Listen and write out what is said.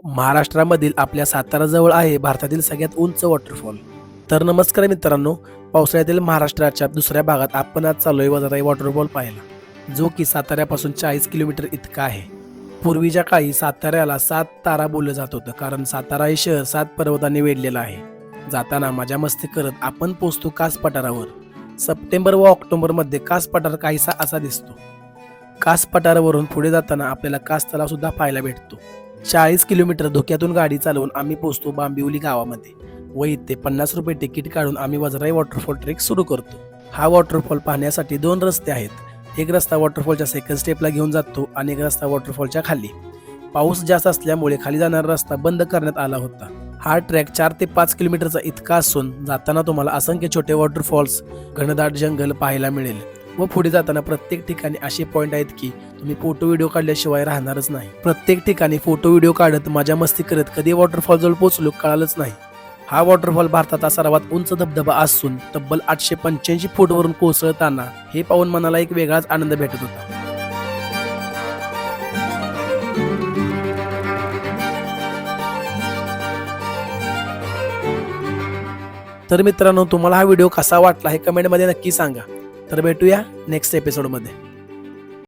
महाराष्ट्रामधील आपल्या साताराजवळ आहे भारतातील सगळ्यात उंच वॉटरफॉल. तर नमस्कार मित्रांनो, पावसाळ्यातील महाराष्ट्राच्या दुसऱ्या भागात आपण आज चाललोय वजाराई वॉटरफॉल पाहायला, जो की साताऱ्यापासून 40 किलोमीटर इतका आहे. पूर्वीच्या काळी साताऱ्याला 7 तारा बोललं जात होतं, कारण सातारा हे शहर 7 पर्वतांनी वेढलेलं आहे. जाताना मजा मस्ती करत आपण पोचतो कास पठारावर. सप्टेंबर व ऑक्टोबरमध्ये कास पठार काहीसा असा दिसतो. कास पठारावरून पुढे जाताना आपल्याला कास तलाव सुद्धा पाहायला भेटतो. 40 किलोमीटर धोक्यातून गाडी चालवून आम्ही पोहोचतो बांबिवली गावामध्ये व इथे 50 रुपये तिकीट काढून आम्ही वजराई वॉटरफॉल ट्रेक सुरू करतो. हा वॉटरफॉल पाहण्यासाठी 2 रस्ते आहेत. एक रस्ता वॉटरफॉलच्या सेकंड स्टेपला घेऊन जातो आणि एक रस्ता वॉटरफॉलच्या खाली. पाऊस जास्त असल्यामुळे खाली जाणारा रस्ता बंद करण्यात आला होता. हा ट्रॅक 4 ते 5 किलोमीटरचा इतका असून जाताना तुम्हाला असंख्य छोटे वॉटरफॉल्स, घनदाट जंगल पाहायला मिळेल व पुढे जाताना प्रत्येक ठिकाणी असे पॉइंट आहेत की तुम्ही फोटो व्हिडिओ काढल्याशिवाय राहणारच नाही. प्रत्येक ठिकाणी फोटो व्हिडिओ काढत मजा मस्ती करत कधी वॉटरफॉल जवळ पोहोचलो कळालंच नाही. हा वॉटरफॉल भारताचा सर्वात उंच धबधबा असून तब्बल 885 फूटवरून कोसळताना हे पाहून मनाला एक वेगळाच आनंद भेटत होता. तर मित्रांनो, तुम्हाला हा व्हिडिओ कसा वाटला हे कमेंटमध्ये नक्की सांगा. तर भेटूया नेक्स्ट एपिसोडमध्ये.